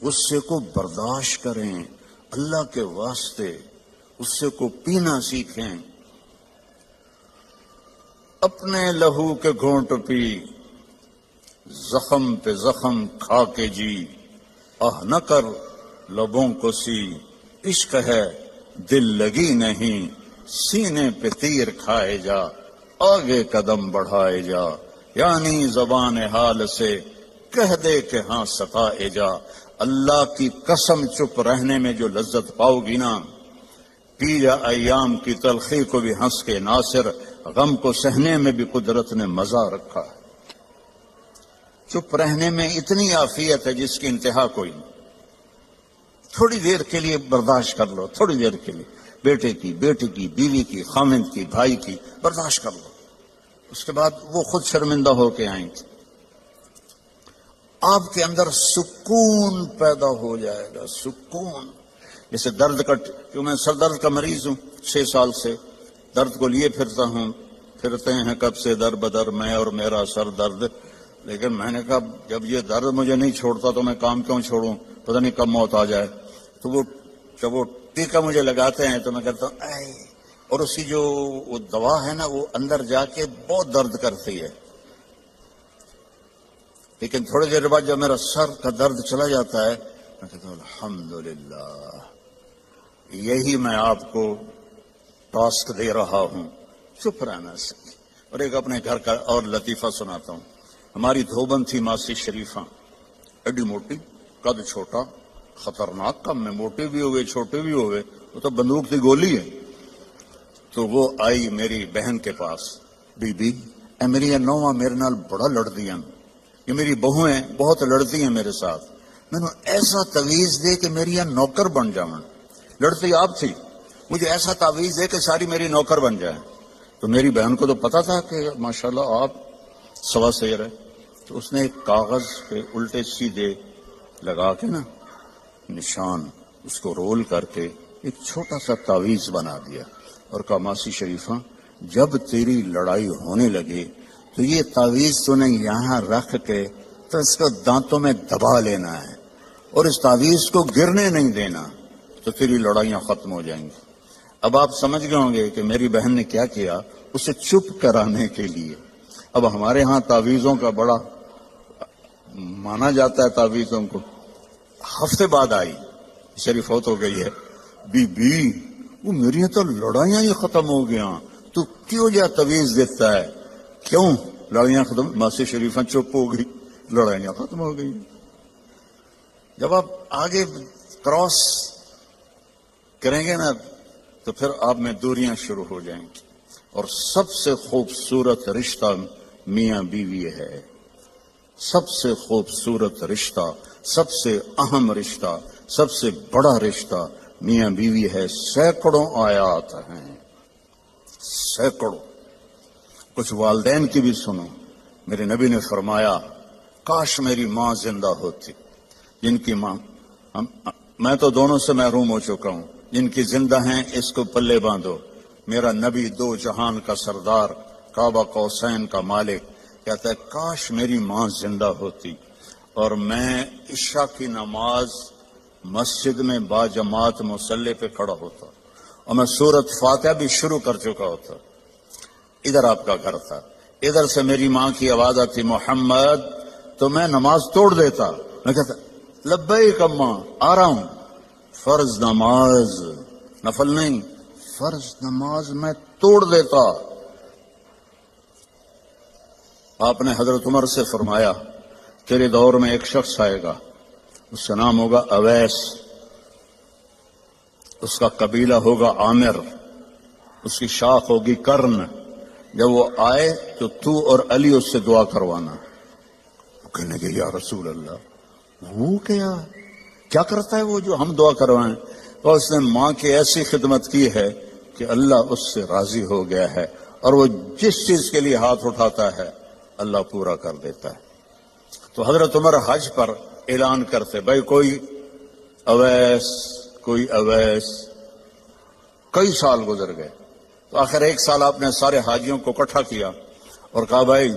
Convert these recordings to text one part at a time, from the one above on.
غصے کو برداشت کریں، اللہ کے واسطے غصے کو پینا سیکھیں۔ اپنے لہو کے گھونٹ پی، زخم پہ زخم کھا کے جی، آہ نہ کر لبوں کو سی، عشق ہے دل لگی نہیں، سینے پہ تیر کھائے جا، آگے قدم بڑھائے جا، یعنی زبان حال سے کہہ دے کہ ہاں ستائے جا۔ اللہ کی قسم چپ رہنے میں جو لذت پاؤ گی نا، پی جا ایام کی تلخی کو بھی ہنس کے ناصر، غم کو سہنے میں بھی قدرت نے مزہ رکھا ہے۔ چپ رہنے میں اتنی عافیت ہے جس کی انتہا کوئی نہیں۔ تھوڑی دیر کے لیے برداشت کر لو، تھوڑی دیر کے لیے، بیٹے کی، بیٹی کی، بیوی کی، خامند کی، بھائی کی برداشت کر لو، اس کے بعد وہ خود شرمندہ ہو کے آئیں گے۔ آپ کے اندر سکون پیدا ہو جائے گا، سکون۔ جیسے درد کا، کیوں میں سر درد کا مریض ہوں، 6 سال سے درد کو لیے پھرتا ہوں، پھرتے ہیں کب سے در بدر میں اور میرا سر درد۔ لیکن میں نے کہا جب یہ درد مجھے نہیں چھوڑتا تو میں کام کیوں چھوڑوں، پتہ نہیں کب موت آ جائے۔ تو وہ جب وہ ٹیکا مجھے لگاتے ہیں تو میں کہتا ہوں اے، اور اس کی جو وہ دوا ہے نا وہ اندر جا کے بہت درد کرتی ہے۔ لیکن تھوڑی دیر بعد جب میرا سر کا درد چلا جاتا ہے میں کہتا ہوں الحمدللہ، یہی میں آپ کو ٹاسک دے رہا ہوں، چپ رہنا سے۔ اور ایک اپنے گھر کا اور لطیفہ سناتا ہوں۔ ہماری دھوبن تھی ماسی شریفہ، ایڈی موٹی، قد چھوٹا، خطرناک کم میں، موٹے بھی ہوئے چھوٹے بھی ہوئے، وہ تو بندوق کی گولی ہے۔ تو وہ آئی میری بہن کے پاس، بی بی اے میری نوواں میرے نال بڑا لڑدی ہیں، یہ میری بہویں بہت لڑتی ہیں میرے ساتھ، میں نے ایسا تعویذ دے کہ میری نوکر بن جاؤں۔ لڑتی آپ تھی، مجھے ایسا تعویذ دے کہ ساری میری نوکر بن جائے۔ تو میری بہن کو تو پتا تھا کہ ماشاءاللہ آپ سوا سیر ہے، تو اس نے ایک کاغذ پہ الٹے سیدھے لگا کے نا نشان، اس کو رول کر کے ایک چھوٹا سا تعویذ بنا دیا اور کہا ماسی شریفہ جب تیری لڑائی ہونے لگے تو یہ تعویذ تو نے یہاں رکھ کے تو اس کو دانتوں میں دبا لینا ہے اور اس تعویذ کو گرنے نہیں دینا، تو تیری لڑائیاں ختم ہو جائیں گی۔ اب آپ سمجھ گئے ہوں گے کہ میری بہن نے کیا کیا، اسے چپ کرانے کے لیے۔ اب ہمارے ہاں تعویذوں کا بڑا مانا جاتا ہے، تعویذوں کو۔ ہفتے بعد آئی، شریف فوت ہو گئی ہے، بی بی وہ میری تو لڑائیاں ہی ختم ہو گیا، تو کیوں جا تعویذ دیتا ہے؟ کیوں لڑائیاں ختم؟ ماسی شریفہ چپ ہو گئی، لڑائیاں ختم ہو گئی۔ جب آپ آگے کراس کریں گے نا تو پھر آپ میں دوریاں شروع ہو جائیں گی۔ اور سب سے خوبصورت رشتہ میاں بیوی ہے، سب سے خوبصورت رشتہ، سب سے اہم رشتہ، سب سے بڑا رشتہ میاں بیوی ہے۔ سینکڑوں آیات ہیں، سینکڑوں۔ کچھ والدین کی بھی سنو۔ میرے نبی نے فرمایا کاش میری ماں زندہ ہوتی، جن کی ماں، میں تو دونوں سے محروم ہو چکا ہوں، جن کی زندہ ہیں اس کو پلے باندھو۔ میرا نبی دو جہان کا سردار، کعبہ قوسین کا مالک، کہتا ہے کاش میری ماں زندہ ہوتی اور میں عشاء کی نماز مسجد میں با جماعت مصلی پہ کھڑا ہوتا اور میں سورۃ فاتحہ بھی شروع کر چکا ہوتا۔ ادھر آپ کا گھر تھا، ادھر سے میری ماں کی آواز آتی محمد، تو میں نماز توڑ دیتا، میں کہتا لبیک اماں، آ رہا ہوں۔ فرض نماز، نفل نہیں، فرض نماز میں توڑ دیتا۔ آپ نے حضرت عمر سے فرمایا تیرے دور میں ایک شخص آئے گا، اس کا نام ہوگا اویس، اس کا قبیلہ ہوگا عامر، اس کی شاخ ہوگی کرن، جب وہ آئے تو تو اور علی اس سے دعا کروانا۔ کہنے کہ یا رسول اللہ وہ کیا کرتا ہے وہ جو ہم دعا کروائیں؟ تو اس نے ماں کی ایسی خدمت کی ہے کہ اللہ اس سے راضی ہو گیا ہے، اور وہ جس چیز کے لیے ہاتھ اٹھاتا ہے اللہ پورا کر دیتا ہے۔ تو حضرت عمر حج پر اعلان کرتے بھائی کوئی اویس، کوئی اویس۔ کئی سال گزر گئے تو آخر ایک سال آپ نے سارے حاجیوں کو اکٹھا کیا اور کہا بھائی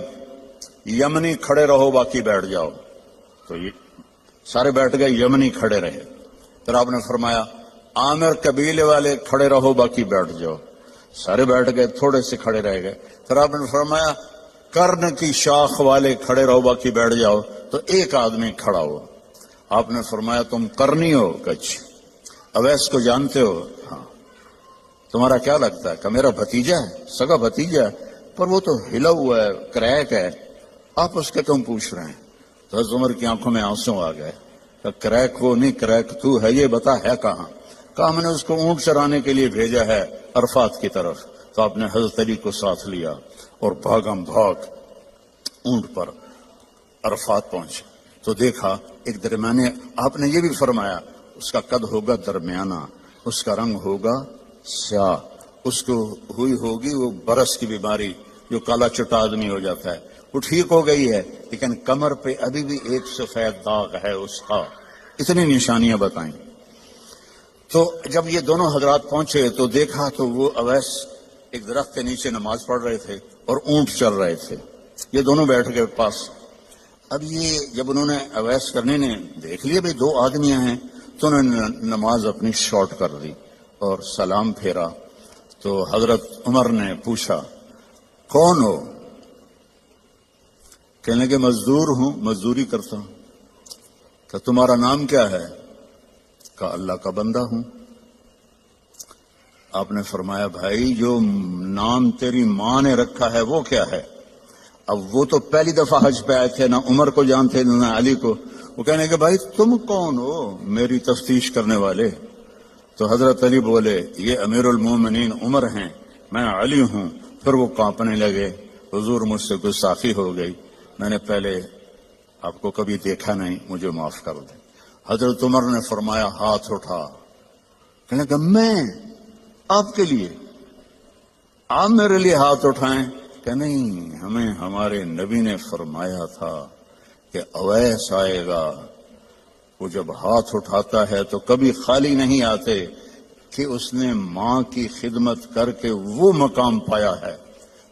یمنی کھڑے رہو باقی بیٹھ جاؤ۔ تو یہ سارے بیٹھ گئے، یمنی کھڑے رہے. پھر آپ نے فرمایا عامر قبیلے والے کھڑے رہو، باقی بیٹھ جاؤ. سارے بیٹھ گئے، تھوڑے سے کھڑے رہ گئے. پھر آپ نے فرمایا کرن کی شاخ والے کھڑے رہو، باقی بیٹھ جاؤ. تو ایک آدمی کھڑا ہوا. آپ نے فرمایا تم کرنی ہو؟ کچھ اویس کو جانتے ہو؟ ہاں. تمہارا کیا لگتا ہے؟ کہ میرا بھتیجا ہے، سگا بھتیجا ہے، پر وہ تو ہلا ہوا ہے، کریک ہے، آپ اس کے کیوں پوچھ رہے ہیں؟ تو حضرت عمر کی آنکھوں میں آنسو آ گئے. کہ کریک وہ نہیں، کریک تو ہے، یہ بتا ہے کہاں؟ کہا میں نے اس کو اونٹ چرانے کے لیے بھیجا ہے عرفات کی طرف. تو آپ نے حضرت علی کو ساتھ لیا اور بھاگم بھاگ اونٹ پر عرفات پہنچے. تو دیکھا ایک درمیانے، آپ نے یہ بھی فرمایا اس کا قد ہوگا درمیانہ، اس کا رنگ ہوگا سیاہ، اس کو ہوئی ہوگی وہ برس کی بیماری جو کالا چٹا آدمی ہو جاتا ہے، وہ ٹھیک ہو گئی ہے، لیکن کمر پہ ابھی بھی ایک سفید داغ ہے اس کا. اتنی نشانیاں بتائیں. تو جب یہ دونوں حضرات پہنچے تو دیکھا تو وہ اویس ایک درخت کے نیچے نماز پڑھ رہے تھے اور اونٹ چل رہے تھے. یہ دونوں بیٹھ گئے پاس. اب یہ جب انہوں نے اویس کرنے نے دیکھ لیا بھئی دو آدمیاں ہیں، تو انہوں نے نماز اپنی شارٹ کر دی اور سلام پھیرا. تو حضرت عمر نے پوچھا کون ہو؟ کہنے کہ مزدور ہوں، مزدوری کرتا ہوں. کہ تمہارا نام کیا ہے؟ کہ اللہ کا بندہ ہوں. آپ نے فرمایا بھائی جو نام تیری ماں نے رکھا ہے وہ کیا ہے؟ اب وہ تو پہلی دفعہ حج پہ آئے تھے، نہ عمر کو جانتے نہ علی کو. وہ کہنے کہ بھائی تم کون ہو میری تفتیش کرنے والے؟ تو حضرت علی بولے یہ امیر المومنین عمر ہیں، میں علی ہوں. پھر وہ کانپنے لگے، حضور مجھ سے گستاخی ہو گئی، میں نے پہلے آپ کو کبھی دیکھا نہیں، مجھے معاف کر دیں. حضرت عمر نے فرمایا ہاتھ اٹھا. کہنے کہ میں آپ کے لیے، آپ میرے لیے ہاتھ اٹھائیں؟ کہ نہیں، ہمیں ہمارے نبی نے فرمایا تھا کہ اویس آئے گا، وہ جب ہاتھ اٹھاتا ہے تو کبھی خالی نہیں آتے کہ اس نے ماں کی خدمت کر کے وہ مقام پایا ہے.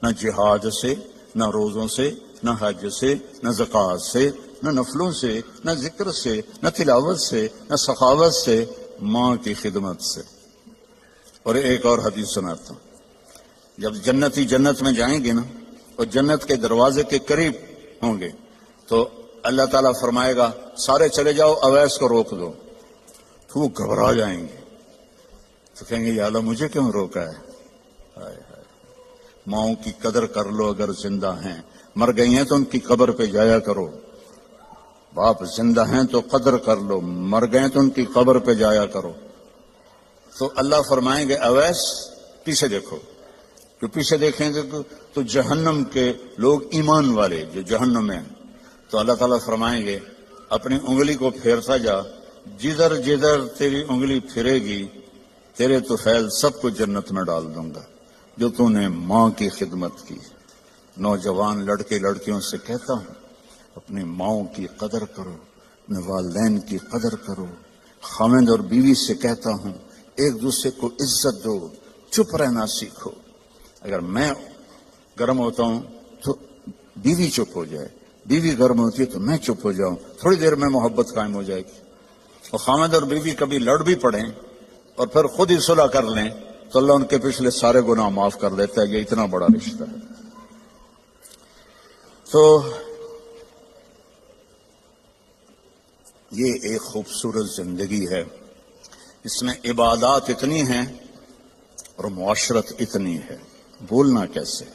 نہ جہاد سے، نہ روزوں سے، نہ حج سے، نہ زکوٰۃ سے، نہ نفلوں سے، نہ ذکر سے، نہ تلاوت سے، نہ سخاوت سے، ماں کی خدمت سے. اور ایک اور حدیث سناتا ہوں. جب جنتی جنت میں جائیں گے نا اور جنت کے دروازے کے قریب ہوں گے تو اللہ تعالیٰ فرمائے گا سارے چلے جاؤ، اویس کو روک دو. تو وہ گھبرا جائیں گے، تو کہیں گے یا اللہ مجھے کیوں روکا ہے؟ ہائے ہائے. ماؤں کی قدر کر لو اگر زندہ ہیں، مر گئی ہیں تو ان کی قبر پہ جایا کرو. باپ زندہ ہیں تو قدر کر لو، مر گئے تو ان کی قبر پہ جایا کرو. تو اللہ فرمائیں گے اویس پیچھے دیکھو. جو پیچھے دیکھیں گے تو جہنم کے لوگ ایمان والے جو جہنم میں ہیں، تو اللہ تعالیٰ فرمائیں گے اپنی انگلی کو پھیرتا جا، جدھر جدھر تیری انگلی پھرے گی تیرے تو فیل سب کو جنت میں ڈال دوں گا جو تو نے ماں کی خدمت کی. نوجوان لڑکے لڑکیوں سے کہتا ہوں اپنی ماؤں کی قدر کرو، اپنے والدین کی قدر کرو. خاوند اور بیوی سے کہتا ہوں ایک دوسرے کو عزت دو، چپ رہنا سیکھو. اگر میں گرم ہوتا ہوں تو بیوی چپ ہو جائے، بیوی گرم ہوتی ہے تو میں چپ ہو جاؤں، تھوڑی دیر میں محبت قائم ہو جائے گی. اور خاوند اور بیوی کبھی لڑ بھی پڑیں اور پھر خود ہی صلح کر لیں تو اللہ ان کے پچھلے سارے گناہ معاف کر دیتا ہے. یہ اتنا بڑا رشتہ ہے. تو یہ ایک خوبصورت زندگی ہے، اس میں عبادات اتنی ہیں اور معاشرت اتنی ہے. بولنا کیسے،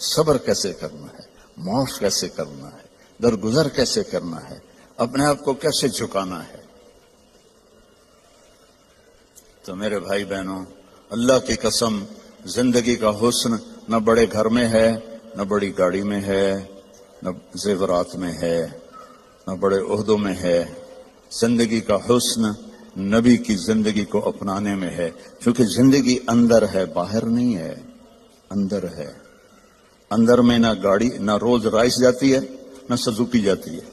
صبر کیسے کرنا ہے، معاف کیسے کرنا ہے، درگزر کیسے کرنا ہے، اپنے آپ کو کیسے جھکانا ہے. تو میرے بھائی بہنوں، اللہ کی قسم زندگی کا حسن نہ بڑے گھر میں ہے، نہ بڑی گاڑی میں ہے، نہ زیورات میں ہے، نہ بڑے عہدوں میں ہے. زندگی کا حسن نبی کی زندگی کو اپنانے میں ہے، کیونکہ زندگی اندر ہے، باہر نہیں ہے، اندر ہے. اندر میں نہ گاڑی، نہ روز رائس جاتی ہے، نہ سزوکی جاتی ہے.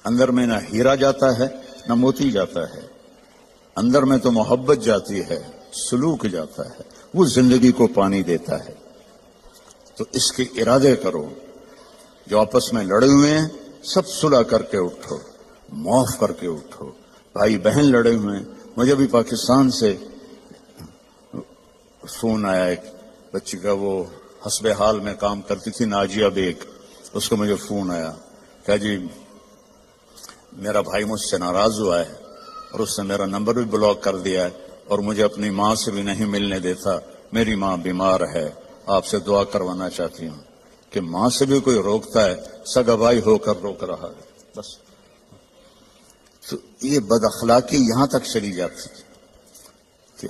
اندر میں نہ ہیرا جاتا ہے، نہ موتی جاتا ہے. اندر میں تو محبت جاتی ہے، سلوک جاتا ہے، وہ زندگی کو پانی دیتا ہے. تو اس کے ارادے کرو. جو آپس میں لڑے ہوئے ہیں سب صلح کر کے اٹھو، معاف کر کے اٹھو. بھائی بہن لڑے ہوئے ہیں. مجھے بھی پاکستان سے فون آیا ایک بچی کا، وہ حسب حال میں کام کرتی تھی، ناجیہ بیگ. اس کو مجھے فون آیا کہ جی میرا بھائی مجھ سے ناراض ہوا ہے اور اس نے میرا نمبر بھی بلاک کر دیا ہے اور مجھے اپنی ماں سے بھی نہیں ملنے دیتا. میری ماں بیمار ہے، آپ سے دعا کروانا چاہتی ہوں. کہ ماں سے بھی کوئی روکتا ہے، سگا بھائی ہو کر روک رہا ہے. بس تو یہ بد اخلاقی یہاں تک چلی جاتی ہے کہ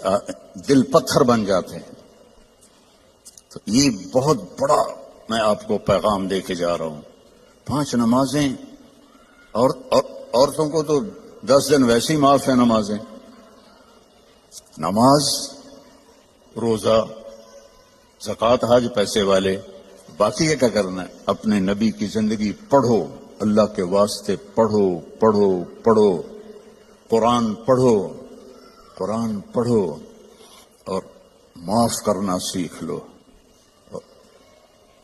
دل پتھر بن جاتے ہیں. تو یہ بہت بڑا میں آپ کو پیغام دے کے جا رہا ہوں. 5 نمازیں اور عورتوں کو تو 10 دن ویسے ہی معاف ہے. نماز، روزہ، زکوٰۃ، حج پیسے والے. باقی یہ کیا کرنا ہے؟ اپنے نبی کی زندگی پڑھو، اللہ کے واسطے پڑھو پڑھو پڑھو. قرآن پڑھو، قرآن پڑھو اور معاف کرنا سیکھ لو،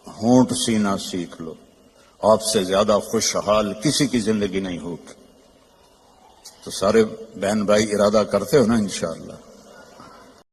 ہونٹ سینا سیکھ لو. آپ سے زیادہ خوشحال کسی کی زندگی نہیں ہوگی. تو سارے بہن بھائی ارادہ کرتے ہو نا انشاءاللہ؟